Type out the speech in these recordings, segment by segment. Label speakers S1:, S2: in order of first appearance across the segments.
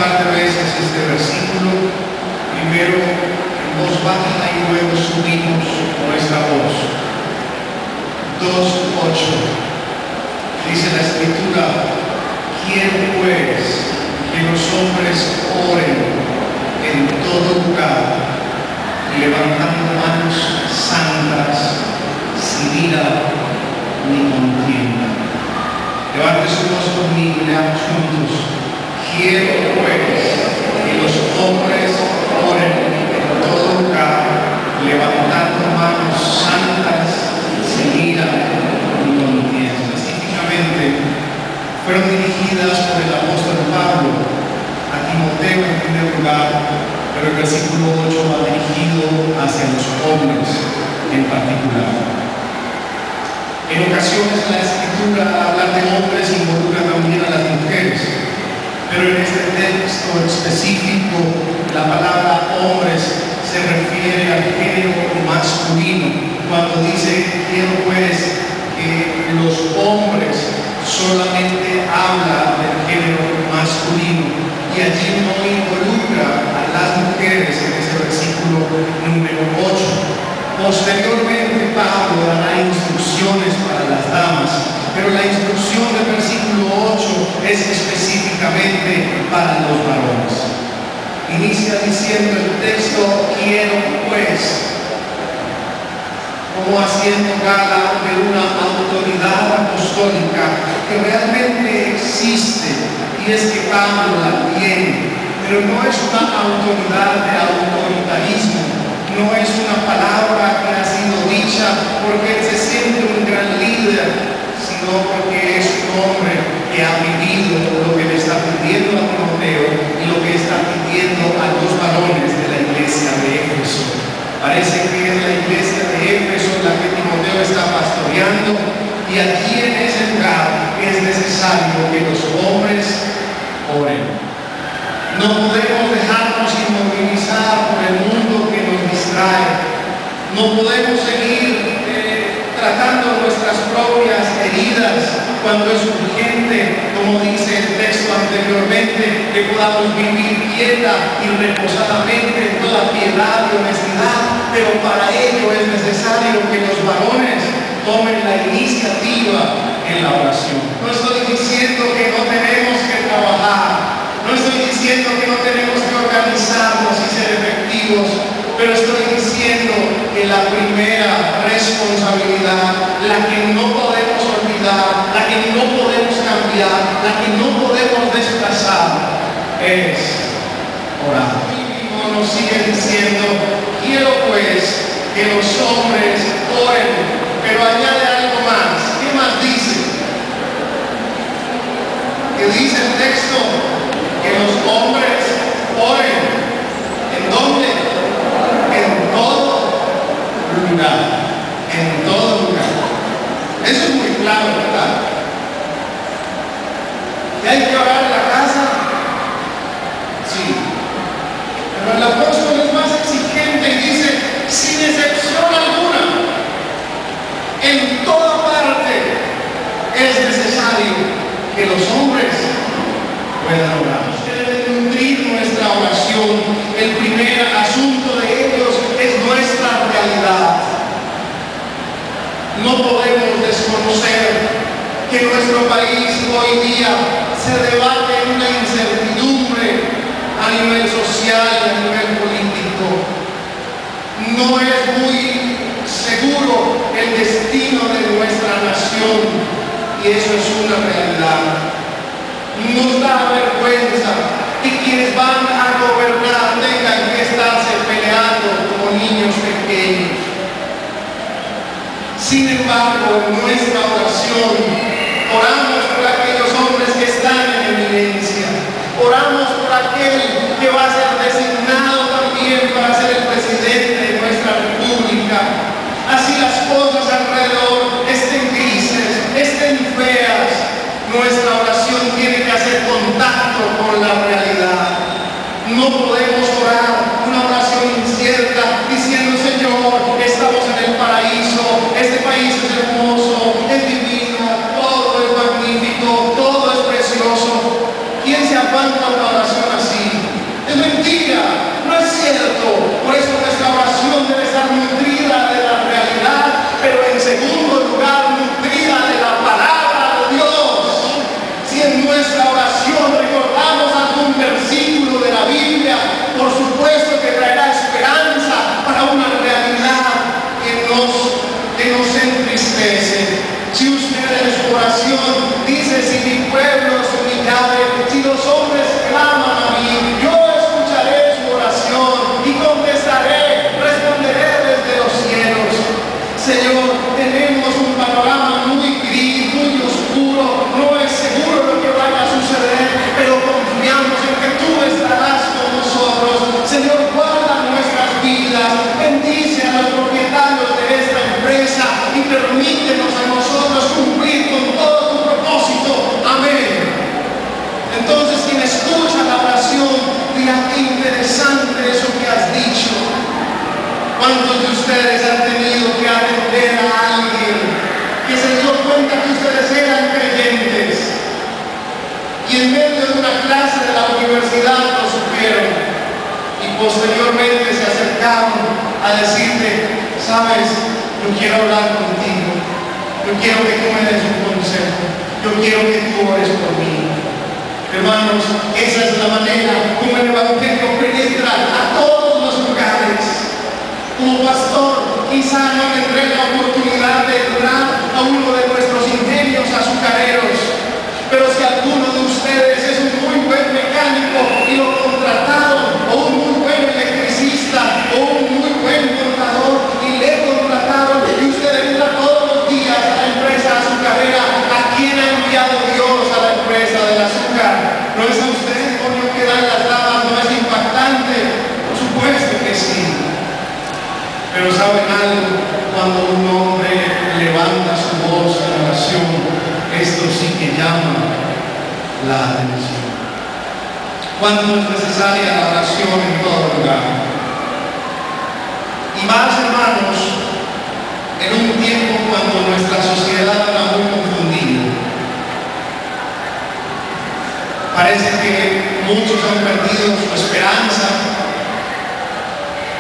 S1: par de veces este versículo, primero en voz baja y luego subimos nuestra voz. 2:8 dice la Escritura: quiero pues que los hombres oren en todo lugar, levantando manos santas, sin ira ni contienda. Levante su voz conmigo y leamos juntos. Quiero pues que los hombres oren en todo lugar, levantando manos santas, sin ira ni contienda. Específicamente fueron dirigidas por el apóstol Pablo a Timoteo en primer lugar, pero el versículo 8 va dirigido hacia los hombres en particular. En ocasiones la Escritura, hablar de hombres, involucra también a las mujeres, pero en este texto específico la palabra hombres se refiere al género masculino, cuando dice quiero pues que los hombres, solamente habla del género masculino y allí no involucra a las mujeres en ese versículo número 8. Posteriormente Pablo dará instrucciones para las damas, pero la instrucción del versículo 8 es específicamente para los varones. Inicia diciendo el texto: quiero pues, como haciendo gala de una autoridad apostólica que realmente existe, y es que Pablo la tiene, pero no es una autoridad de autoritarismo. No es una palabra que ha sido dicha porque él se siente un gran líder, sino porque es un hombre que ha vivido lo que le está pidiendo a Timoteo y lo que está pidiendo a los varones de la iglesia de Éfeso. Parece que es la iglesia de Éfeso la que Timoteo está pastoreando, y aquí en ese lugar es necesario que los hombres oren. No podemos dejarnos inmovilizar por el mundo que nos distrae. No podemos seguir tratando nuestras propias heridas cuando es urgente, como dice el texto anteriormente, que podamos vivir quieta y reposadamente en toda piedad y honestidad, pero para ello es necesario que los varones tomen la iniciativa en la oración. No estoy diciendo que no tenemos que trabajar, no estoy diciendo que no tenemos que organizarnos y ser efectivos, pero estoy diciendo que la primera responsabilidad, la que no podemos olvidar, la que no podemos cambiar, la que no podemos desplazar, es orar. Y nos sigue diciendo: quiero pues que los hombres oren, pero añade algo más. ¿Qué más dice? Que dice el texto que los hombres oren. ¿En dónde? En todo lugar. En todo lugar. Eso es muy claro, ¿verdad? ¿Que hay que orar en la casa? Sí. Pero el apóstol es más exigente y dice: sin excepción alguna, en toda parte es necesario que los hombres puedan orar. Deben nutrir nuestra oración. El primer asunto de ellos es nuestra realidad. No podemos desconocer que nuestro país hoy día se debate en una incertidumbre a nivel social y a nivel político. No es muy seguro el destino de nuestra nación, y eso es una realidad. Nos da vergüenza que quienes van a gobernar tengan que estarse peleando como niños pequeños. Sin embargo, en nuestra oración oramos por aquellos hombres que están en eminencia, oramos por aquel que va a ser designado también para ser el presidente de nuestra república. Así las cosas alrededor estén grises, estén feas, nuestra oración tiene que hacer contacto con la realidad. No podemos orar una oración incierta diciendo: Señor, estamos en el paraíso, este país es hermoso, es divino, todo es magnífico, todo es precioso. ¿Quién se aguanta una oración así? en medio de una clase de la universidad lo supieron y posteriormente se acercaron a decirte, sabes, yo quiero hablar contigo, yo quiero que tú me des un consejo, yo quiero que tú ores por mí. Hermanos, esa es la manera como el Evangelio penetra a todos los lugares. Como pastor, quizá no tendré la oportunidad de entrar a uno de nuestros ingenios azucareros, pero si alguno de ustedes es un muy buen mecánico y lo contrataron, o un muy buen electricista, o un muy buen montador y le contrataron, y usted entra todos los días a la empresa azucarera, ¿a quién ha enviado Dios a la empresa del azúcar? ¿No es a usted por lo que dan las damas? ¿No es impactante? Por supuesto que sí. Pero ¿saben algo? Cuando un hombre levanta su voz en oración, esto sí que llama la atención. ¿Cuánto es necesaria la oración en todo lugar? Y más, hermanos, en un tiempo cuando nuestra sociedad está muy confundida. Parece que muchos han perdido su esperanza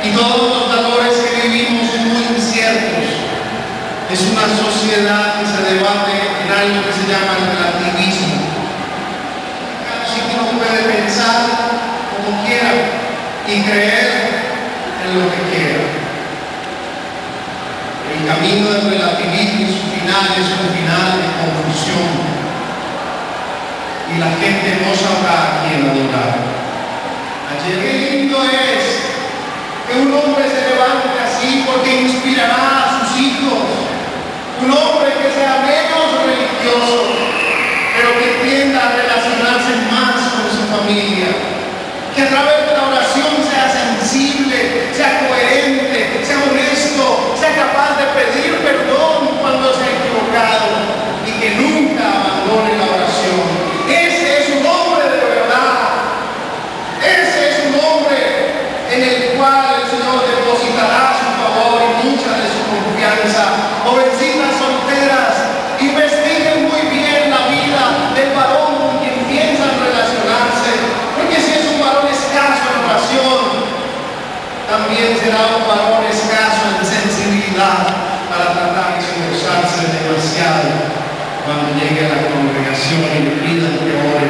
S1: y todos los valores que vivimos son muy inciertos. Es una sociedad que se debate en algo que se llama el relativismo. Así que uno puede pensar como quiera y creer en lo que quiera. El camino del relativismo, su final es un final de confusión. Y la gente no sabrá a quién adorar. Ayer, qué lindo es que un hombre se levante así porque inspirará a sus hijos. Un hombre que sea menos religioso, pero que tienda a relacionarse más con su familia. Que a través de la oración sea sensible, sea coherente, sea honesto, sea capaz de pedir perdón cuando se ha equivocado y que nunca abandone la oración. Ese es un hombre de verdad. Ese es un hombre en el cual el Señor depositará su favor y mucha de su confianza. Jovencitas solteras, investiguen muy bien la vida del varón con quien piensan relacionarse, porque si es un varón escaso en oración, también será un varón escaso en sensibilidad para tratar de esforzarse demasiado cuando llegue a la congregación y le pidan que ore,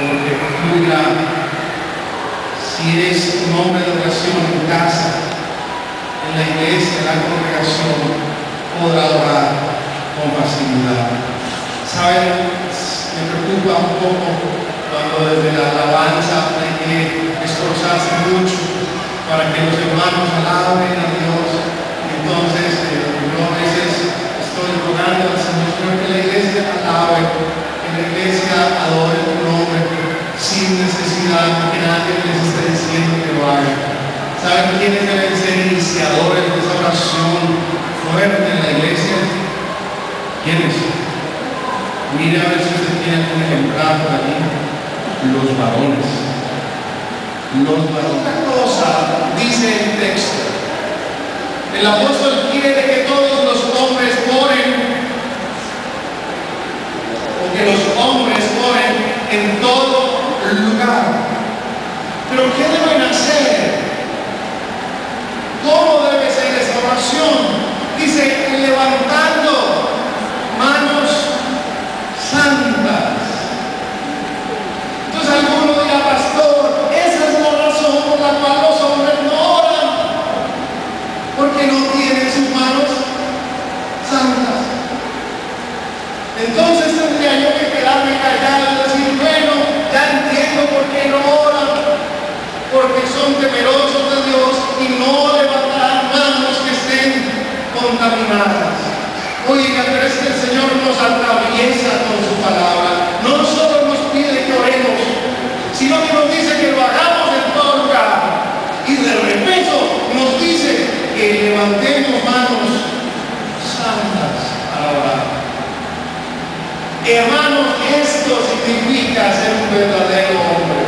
S1: porque fluirá. Si eres un hombre de oración en casa, en la iglesia, en la congregación, podrá orar con facilidad. ¿Saben? Me preocupa un poco cuando desde la alabanza hay que esforzarse mucho para que los hermanos alaben a Dios. Entonces, yo a veces estoy rogando al Señor que la iglesia alabe, que la iglesia adore tu nombre sin necesidad que nadie les esté diciendo que lo haga. ¿Saben quiénes deben ser iniciadores de esa oración fuerte en la iglesia? ¿Quiénes? Mire a ver si usted tiene algún ejemplar por allí. Los varones. Los varones. Otra cosa dice el texto. El apóstol quiere que todos los hombres oren, o que los hombres oren en todo lugar. Pero ¿qué deben hacer? ¿Cómo debe ser esa oración? Dice, levantando manos santas. Entonces alguno dirá, pastor, esa es la razón por la cual los hombres no oran, porque no tienen sus manos santas. Entonces tendría yo que quedarme callado y decir, bueno, ya entiendo por qué no oran, porque son temerosos de Dios y no levantarán manos que estén contaminadas. Oiga, pero es que el Señor nos atraviesa con su palabra. No solo nos pide que oremos, sino que nos dice que lo hagamos en todo lugar. Y de repente nos dice que levantemos manos santas para orar. Hermanos, esto significa ser un verdadero hombre.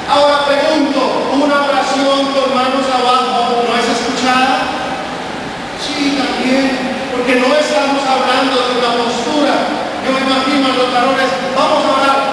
S1: Ahora pregunto, ¿una oración con manos abajo no es escuchada? Sí, también, porque no estamos hablando de una postura. Yo me imagino a los varones, vamos a orar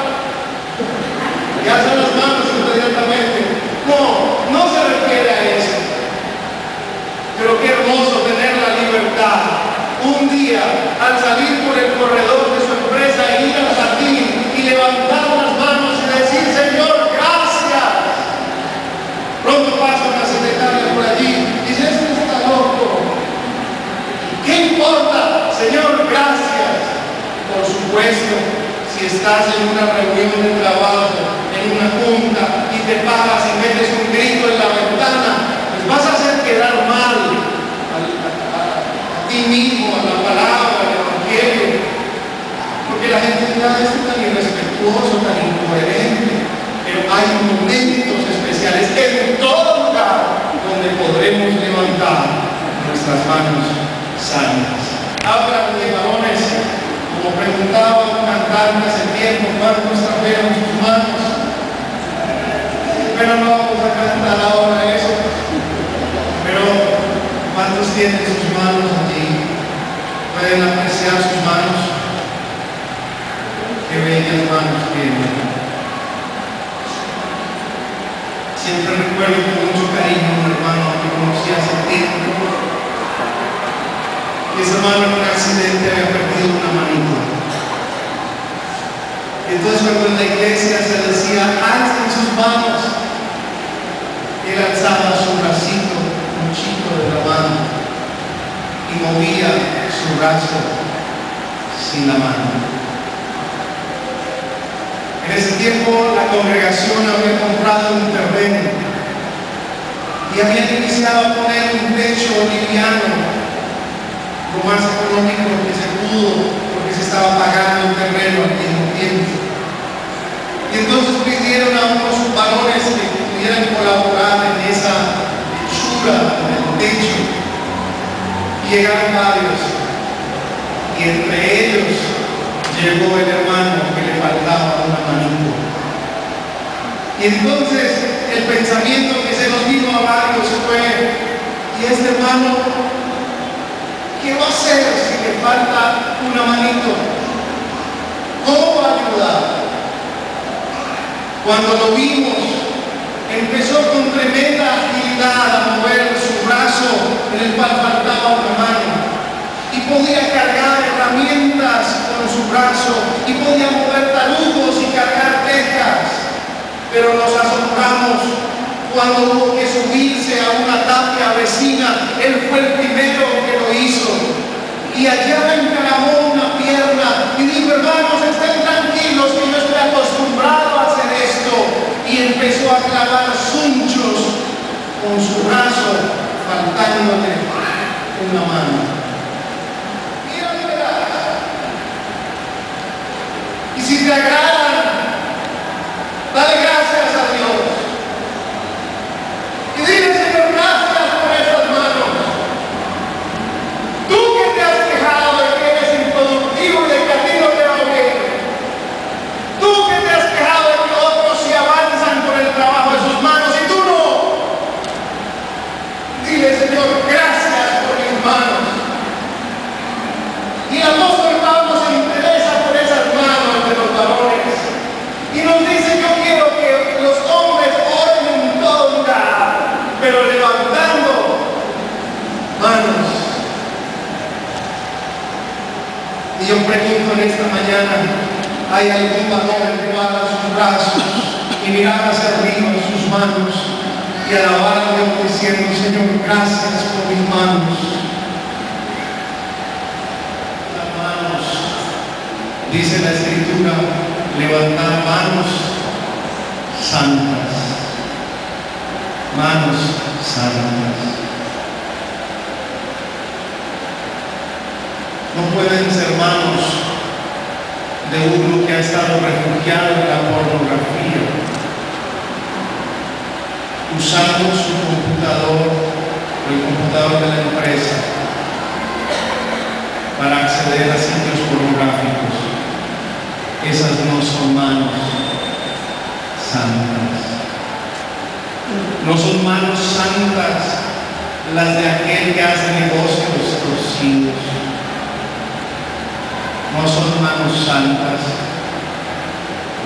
S1: supuesto, si estás en una reunión de trabajo, en una junta, y te paras y metes un grito en la ventana, pues vas a hacer quedar mal a ti mismo, a la palabra, al evangelio, porque la gente dirá, esto es tan irrespetuoso, tan incoherente. Pero hay momentos especiales en todo lugar donde podremos levantar nuestras manos santas. Ahora, mis varones, como preguntaba un cantante hace tiempo, ¿cuántos trajeron sus manos? Pero no vamos a cantar ahora eso. Pero, ¿cuántos tienen sus manos allí? ¿Pueden apreciar sus manos? Qué bellas manos tienen. Siempre recuerdo con mucho cariño a un hermano que conocí hace tiempo. Y ese hermano en un accidente había perdido una manito. Y entonces cuando en la iglesia se decía, alcen sus manos, él alzaba su bracito, un chico de la mano, y movía su brazo sin la mano. En ese tiempo la congregación había comprado un terreno y habían iniciado a poner un techo liviano, lo más económico que se pudo, porque se estaba pagando el terreno al mismo tiempo. Y entonces pidieron a unos varones que pudieran colaborar en esa hechura del techo. Y llegaron varios, y entre ellos llegó el hermano que le faltaba una manito. Y entonces el pensamiento que se nos vino a varios fue, ¿y este hermano qué va a hacer si le falta una manito? ¿Cómo va a ayudar? Cuando lo vimos, empezó con tremenda agilidad a mover su brazo en el cual faltaba una mano. Y podía cargar herramientas con su brazo, y podía mover taludos y cargar tejas. Pero nos asombramos cuando hubo que subirse a una tapia vecina. Él fue el primero que lo hizo. Y allá encaramó una pierna y dijo, hermanos, estén tranquilos que yo estoy acostumbrado a hacer esto. Y empezó a clavar sunchos con su brazo, faltándole una mano. Y si te agradan, dale gracias a Dios. Y dile, Señor, gracias por estas manos. Tú que te has quejado de que eres improductivo y de que a ti no te va bien. Tú que te has quejado de que otros se avanzan por el trabajo de sus manos y tú no. Dile, Señor, gracias por mis manos. Y el apóstol Pablo se interesa por esas manos de los varones. Y nos dice, yo quiero que los hombres oren en todo lugar, pero levantando manos. Y yo pregunto en esta mañana, ¿hay algún varón que abra sus brazos y mirar hacia arriba sus manos y alabar a Dios diciendo, Señor, gracias por mis manos? Dice la Escritura, levantar manos santas. Manos santas. No pueden ser manos de uno que ha estado refugiado en la pornografía, usando su computador, el computador de la empresa, para acceder a sitios pornográficos. Esas no son manos santas. No son manos santas las de aquel que hace negocios torcidos. No son manos santas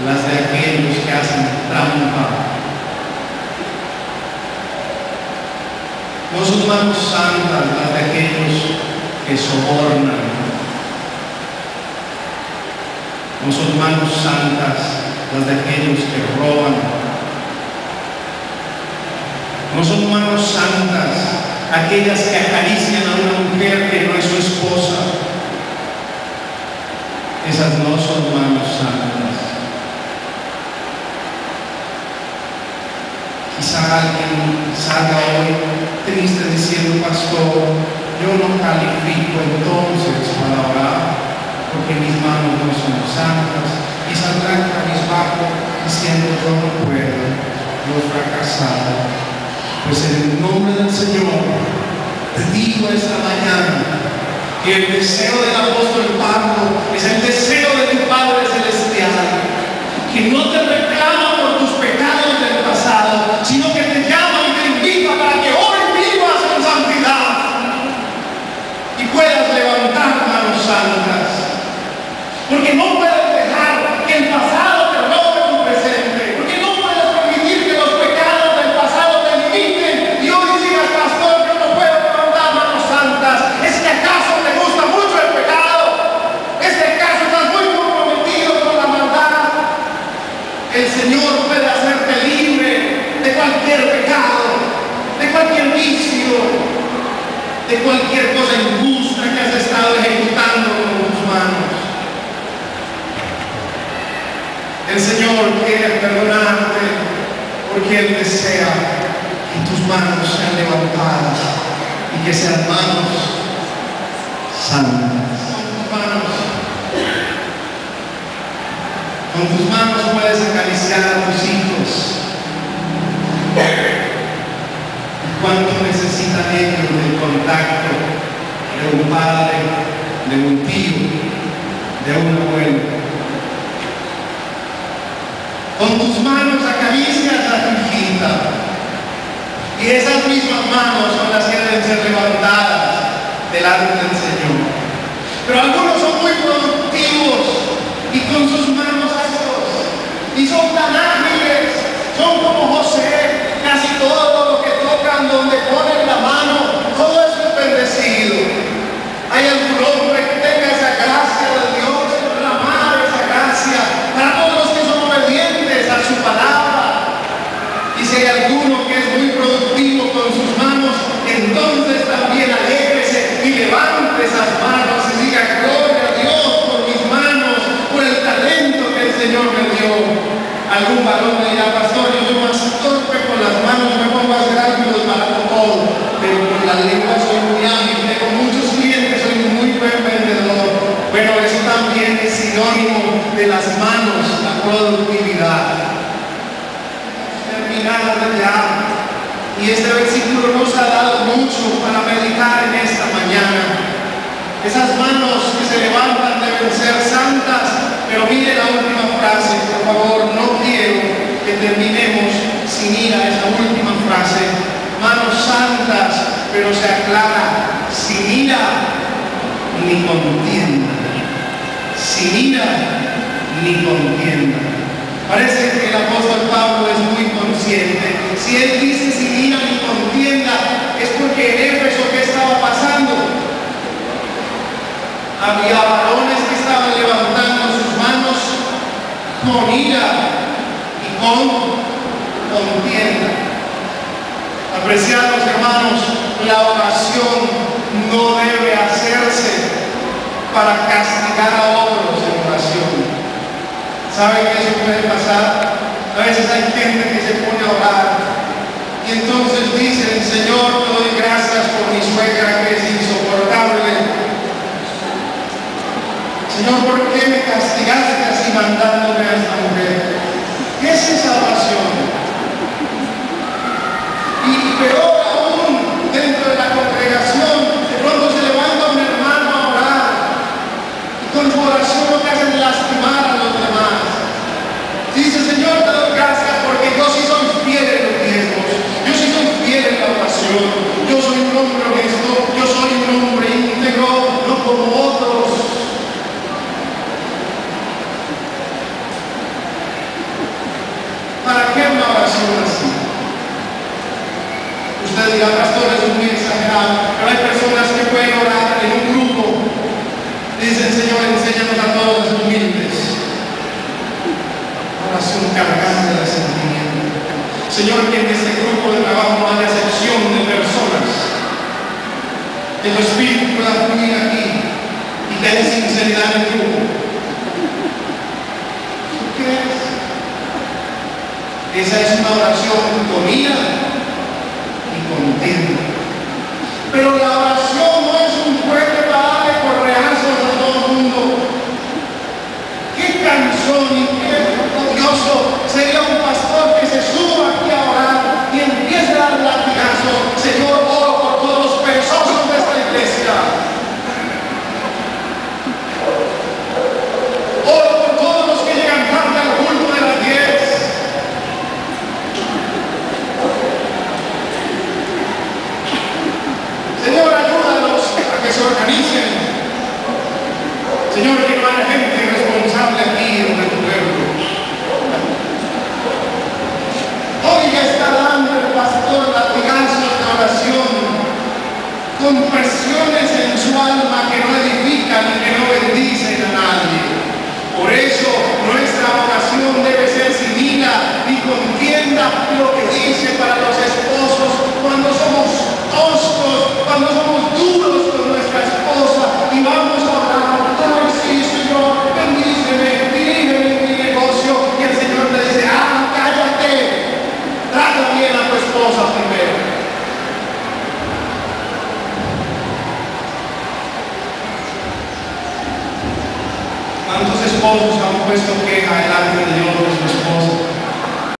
S1: las de aquellos que hacen trampa. No son manos santas las de aquellos que sobornan. No son manos santas las de aquellos que roban. No son manos santas aquellas que acarician a una mujer que no es su esposa. Esas no son manos santas. Quizá alguien salga hoy triste diciendo, pastor, yo no califico entonces para orar porque mis manos no son santas, y saldrán cabizbajo diciendo, yo no puedo, yo he fracasado. Pues en el nombre del Señor te digo esta mañana que el deseo del apóstol Pablo es el deseo de tu Padre Celestial, que no te reclama por tus pecados del pasado, sino que te llama y te invita para que hoy vivas con santidad y puedas levantar manos santas. Porque no puedes dejar que el pasado te robe tu presente, porque no puedes permitir que los pecados del pasado te limiten y hoy digas, pastor, yo no puedo levantar manos santas. ¿Es que acaso te gusta mucho el pecado? ¿Es que acaso estás muy comprometido con la maldad? El Señor puede hacerte libre de cualquier pecado, de cualquier vicio, de cualquier cosa injusta que has estado ejecutando con tus manos. El Señor quiere perdonarte porque Él desea que tus manos sean levantadas y que sean manos santas. Con tus manos puedes acariciar a tus hijos. ¿Cuánto necesitan ellos del contacto de un padre, de un tío, de un abuelo? Con tus manos acaricias a tu hijita, y esas mismas manos son las que deben ser levantadas delante del Señor. Pero algunos son muy productivos y con sus manos y son tan ágiles, son como José, casi todo lo que tocan, donde ponen la mano, todo eso es bendecido. ¿Hay algún hombre que tenga esa gracia de Dios, derramar esa gracia para todos los que son obedientes a su palabra? Y si hay alguno que es muy productivo con sus manos, entonces también alégrese y levante esas manos y diga, gloria a Dios por mis manos, por el talento que el Señor me dio. Algún varón me dirá, pastor, yo soy más torpe con las manos, me pongo a hacer algo y los barato todo, pero con la lengua soy muy ágil, tengo muchos clientes, soy muy buen vendedor. Bueno, eso también es sinónimo de las manos, la productividad. Terminado ya, y este versículo nos ha dado mucho para meditar en esta mañana. Esas manos que se levantan deben ser santas, pero mire la última frase, por favor, no quiero que terminemos sin ir a esa última frase. Manos santas, pero se aclara, sin ira ni contienda. Sin ira ni contienda. Parece que el apóstol Pablo es muy consciente. Si él dice sin ira ni contienda, es porque en Éfeso, ¿qué estaba pasando? Había varones que estaban levantando sus manos con ira y con contienda. Apreciados hermanos, la oración no debe hacerse para castigar a otros en oración. ¿Saben que eso puede pasar? A veces hay gente que se pone a orar y entonces dicen, Señor, te doy gracias por mi suegra que es insoportable. Señor, ¿por qué me castigaste así mandándome a esta mujer? ¿Qué es esa oración? Y peor aún, dentro de la congregación, de pronto se levanta un hermano a orar y con su oración lo que hace es lastimar a los demás. Dice, Señor, te doy gracias porque yo sí soy fiel en los diezmos, yo sí soy fiel en la oración, yo soy un hombre honesto, yo soy un hombre íntegro, no como otros. ¿Para qué una oración así? Usted dirá, pastor, eso es muy exagerado, pero hay personas que pueden orar en un grupo. Dicen, Señor, enséñanos a todos los humildes. Oración cargada de sentimiento. Señor, que en este grupo de trabajo no haya excepción de personas. Que tu Espíritu pueda fluir aquí y que haya sinceridad en el grupo. Esa es una oración con ira y contienda. Pero la oración no es un fuerte para darle correazos a todo el mundo. Qué cansón y qué odioso sería un pastor que se suba aquí a orar y empiece a dar latigazos. Señor, oro por todos los perezosos de esta iglesia. Oro por todos los que llegan tarde al culto de las 10. Señor, ayúdanos a que se organicen. Señor, que no haya gente irresponsable aquí entre tu pueblo. Hoy ya está dando el pastor latigazos de oración con presiones en su alma que no edifican y que no bendicen a nadie. Por eso nuestra oración debe ser sin ira ni contienda, lo que dice para los esposos cuando somos toscos, cuando somos duros con nuestra esposa y vamos a orar. Ay, sí, Señor, bendíceme, dirígeme en mi negocio. Y el Señor le dice, cállate, trata bien a tu esposa primero. ¿Cuántos esposos han puesto queja delante de Dios?